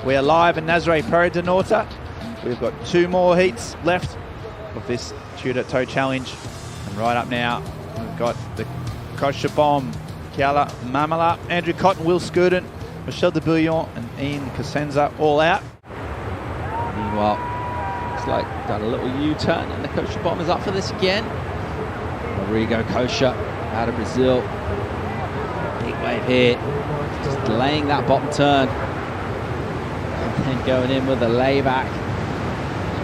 We are live in Nazaré Tow. We've got 2 more heats left of this TUDOR Tow Challenge. And right up now, we've got the Koxa Bomb, Kealii, Mamala, Andrew Cotton, Will Skudin, Michel de Bouillons and Ian Cosenza all out. Meanwhile, looks like done a little U-turn and the Koxa Bomb is up for this again. Rodrigo Koxa out of Brazil. Big wave here, just delaying that bottom turn. And then going in with a layback.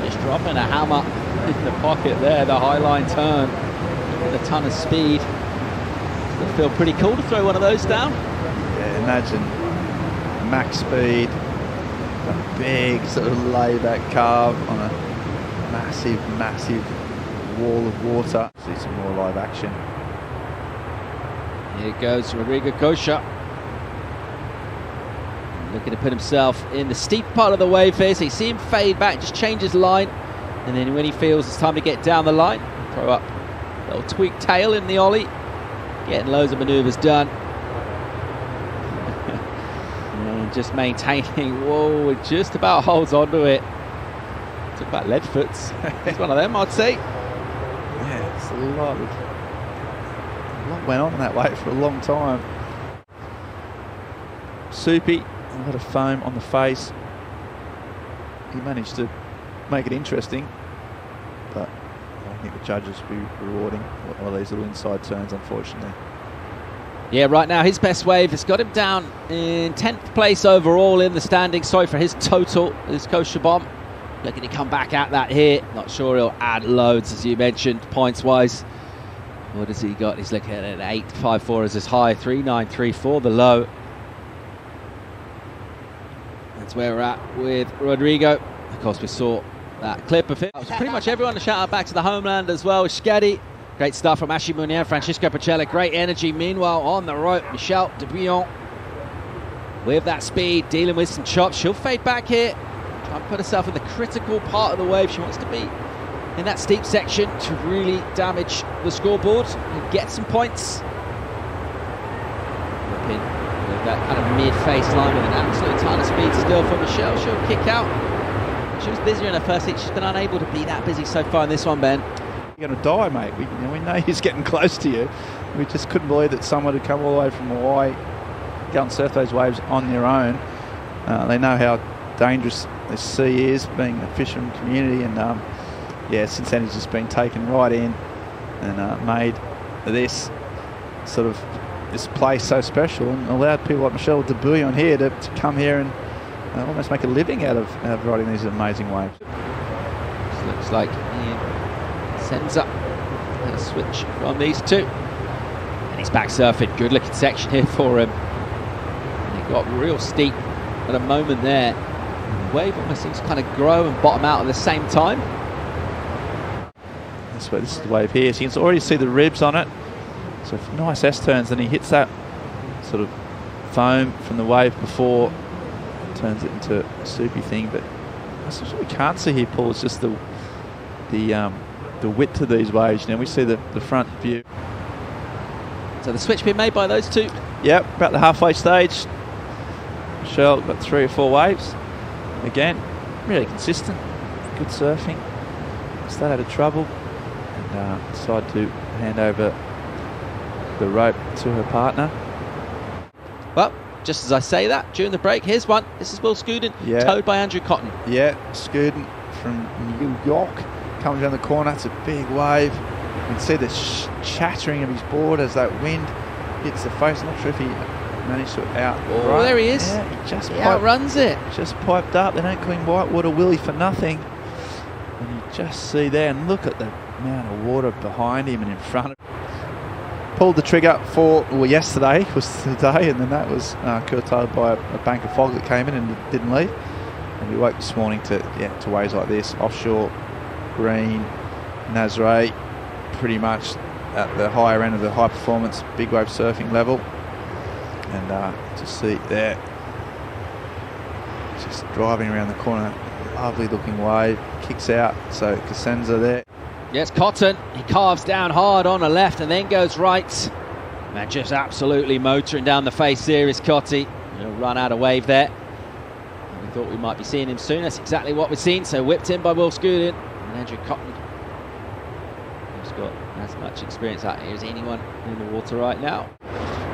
Just dropping a hammer in the pocket there, the high line turn with a ton of speed. It'll feel pretty cool to throw one of those down. Yeah, imagine max speed, a big sort of layback carve on a massive, massive wall of water. See some more live action. Here goes Rodrigo Koxa. Looking to put himself in the steep part of the wave here, so you see him fade back, just change his line, and then when he feels it's time to get down the line, throw up a little tweak tail in the ollie, getting loads of manoeuvres done. And just maintaining, whoa, it just about holds on to it. Talk about lead foots. It's one of them, I'd say. Yeah, it's a lot went on in that wave for a long time. Soupy, a lot of foam on the face. He managed to make it interesting, but I don't think the judges will be rewarding one of these little inside turns, unfortunately. Yeah, right now his best wave has got him down in 10th place overall in the standings. Sorry for his total, his Koxa Bomb. Looking to come back at that here. Not sure he'll add loads, as you mentioned, points-wise. What has he got? He's looking at an 8.54 as his high, 3.934 the low. That's where we're at with Rodrigo. Of course, we saw that clip of it. Pretty much everyone to shout out back to the homeland as well. Skudin, great stuff from Ashi Munier, Francisco Pacella, great energy. Meanwhile, on the rope, Michel de Bouillons with that speed, dealing with some chops. She'll fade back here, try and put herself in the critical part of the wave. She wants to be in that steep section to really damage the scoreboard and get some points. Looking with that kind of mid-face line with an absolute ton of speed still from Michelle. She'll kick out. She was busier in her first hit. She's been unable to be that busy so far in this one, Ben. You're going to die, mate. We know he's getting close to you. We just couldn't believe that someone had come all the way from Hawaii, go and surf those waves on their own. They know how dangerous this sea is, being a fisherman community, and yeah, since then he's just been taken right in and made this sort of this place so special and allowed people like Michel de Bouillons here to come here and almost make a living out of riding these amazing waves. This looks like Ian sends up a switch from these two. And he's back surfing. Good looking section here for him. And he got real steep at a moment there. The wave almost seems to kind of grow and bottom out at the same time. This is the wave here, so you can already see the ribs on it. So nice S-turns, then he hits that sort of foam from the wave before, turns it into a soupy thing. But what we can't see here, Paul, is just the width of these waves. You know, we see the front view. So the switch being made by those two? Yep, about the halfway stage. Michelle got 3 or 4 waves. Again, really consistent, good surfing. Stayed out of trouble. Decide to hand over the rope to her partner. Well, just as I say that, during the break, here's one. This is Will Skudin, towed by Andrew Cotton. Yeah, Skudin from New York comes around the corner. It's a big wave. You can see the chattering of his board as that wind hits the face. I'm not sure if he managed to outrun. Oh, there he is. Yeah, he outruns it. Just piped up. They don't call him Whitewater Willie for nothing. And you just see there, and look at the amount of water behind him and in front of him. Pulled the trigger for, well, yesterday was the day, and then that was curtailed by a bank of fog that came in and didn't leave. And we woke this morning to waves like this, offshore, green, Nazaré, pretty much at the higher end of the high performance big wave surfing level. And just see there, just driving around the corner, lovely looking wave, kicks out, so Cosenza there. Yes, Cotton, he carves down hard on the left and then goes right. And just absolutely motoring down the face here is Cotty. He'll run out of wave there. We thought we might be seeing him soon. That's exactly what we've seen. So whipped in by Will Skudin and Andrew Cotton. He's got as much experience out here as anyone in the water right now.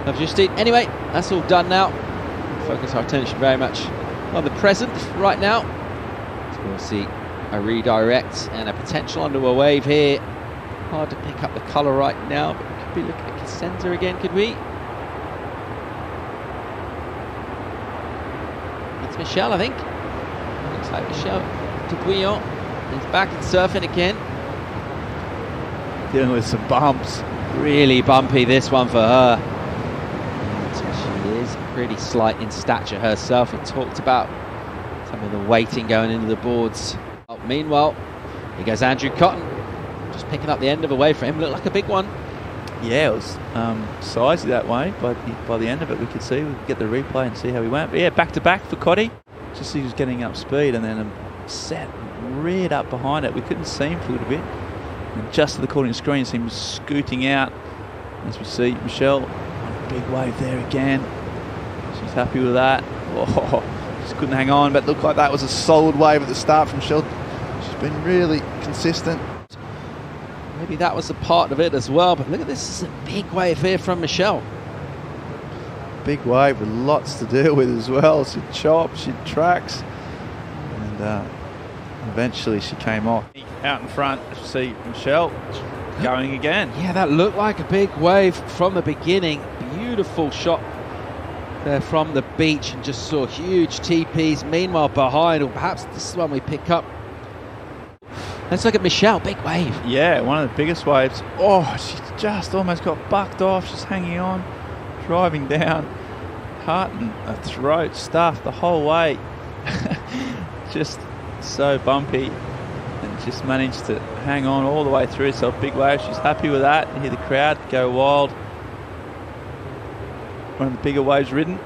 Anyway, that's all done now. Focus our attention very much on the present right now. So we'll see a redirect and a potential under a wave here. Hard to pick up the colour right now, but we could be looking at Cosenza again, could we? It's Michelle, I think. Looks like Michelle to Bouillons. He's back and surfing again. Dealing with some bumps. Really bumpy this one for her. She is pretty slight in stature herself. We talked about some of the weighting going into the boards. Meanwhile, here goes Andrew Cotton. Just picking up the end of a wave for him. Looked like a big one. Yeah, it was sizey that way. By the end of it, we could see. We could get the replay and see how he went. But yeah, back to back for Cotty. Just he was getting up speed and then set reared up behind it. We couldn't see him for a little bit. And just to the corner of the screen, he was scooting out. As we see Michelle on a big wave there again. She's happy with that. Oh, just couldn't hang on, but it looked like that was a solid wave at the start from Michelle. She's been really consistent. Maybe that was a part of it as well, but look at this. This is a big wave here from Michelle. Big wave with lots to deal with as well. She chops, she tracks, and eventually she came off. Out in front, see Michelle going again. Yeah, that looked like a big wave from the beginning. Beautiful shot there from the beach, and just saw huge TPs. Meanwhile, behind, or perhaps this is one we pick up. Let's look at Michelle, big wave. Yeah, one of the biggest waves. Oh, she just almost got bucked off. She's hanging on, driving down, heart and a throat stuffed the whole way. Just so bumpy, and just managed to hang on all the way through. So big wave. She's happy with that. You hear the crowd go wild. One of the bigger waves ridden.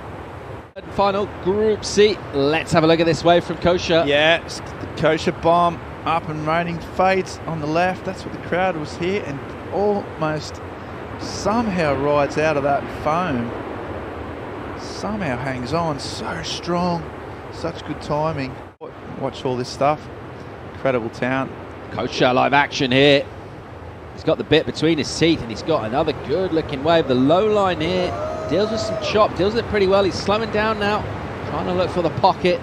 Final Group C. Let's have a look at this wave from Koxa. Yeah, it's the Koxa bomb. Up and raining, fades on the left. That's what the crowd was here, and almost somehow rides out of that foam. Somehow hangs on, so strong, such good timing. Watch all this stuff. Incredible town. Koxa live action here. He's got the bit between his teeth, and he's got another good-looking wave. The low line here deals with some chop, deals with it pretty well. He's slowing down now, trying to look for the pocket.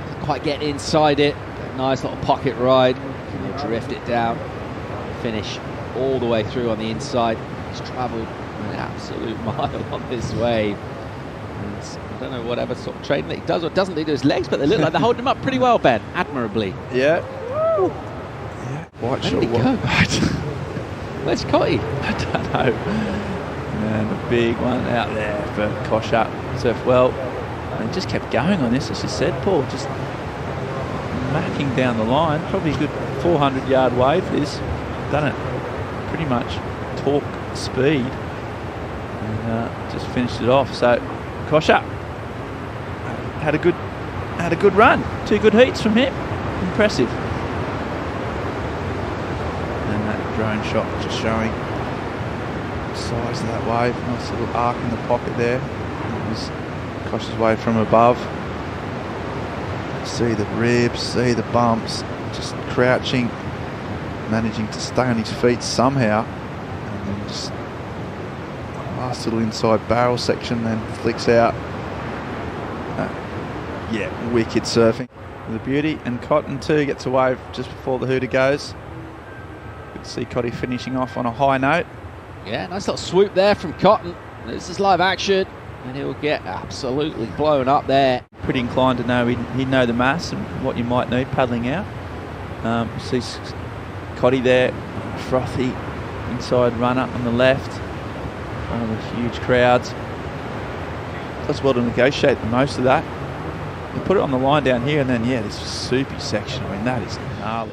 Doesn't quite get inside it. Nice little pocket ride. He'll drift it down, finish all the way through on the inside. He's travelled an absolute mile on this wave. And I don't know whatever sort of training that he does or doesn't do to his legs, but they look like they're holding him up pretty well, Ben. Admirably. Yeah. Yeah. Quite sure. Where did he go? Where's Cotty? I don't know. And a big one out there for Koxa. Surf well. And just kept going on this, as you said, Paul. Just macking down the line. Probably a good 400-yard wave this. Done it pretty much torque speed. And just finished it off. So Koxa had a good run. 2 good heats from him. Impressive. And that drone shot just showing the size of that wave. Nice little arc in the pocket there. It was Koxa's wave from above. See the ribs, see the bumps, just crouching, managing to stay on his feet somehow, and then just last little inside barrel section, then flicks out. Yeah, wicked surfing. The beauty, and Cotton too gets a wave just before the hooter goes. Good to see Cotty finishing off on a high note. Yeah, nice little swoop there from Cotton. This is live action, and he'll get absolutely blown up there. Pretty inclined to know he'd know the mass and what you might need paddling out. See Cotty there, frothy inside runner on the left. One of the huge crowds. Does well to negotiate the most of that. You put it on the line down here, and then yeah, this soupy section. I mean, that is gnarly.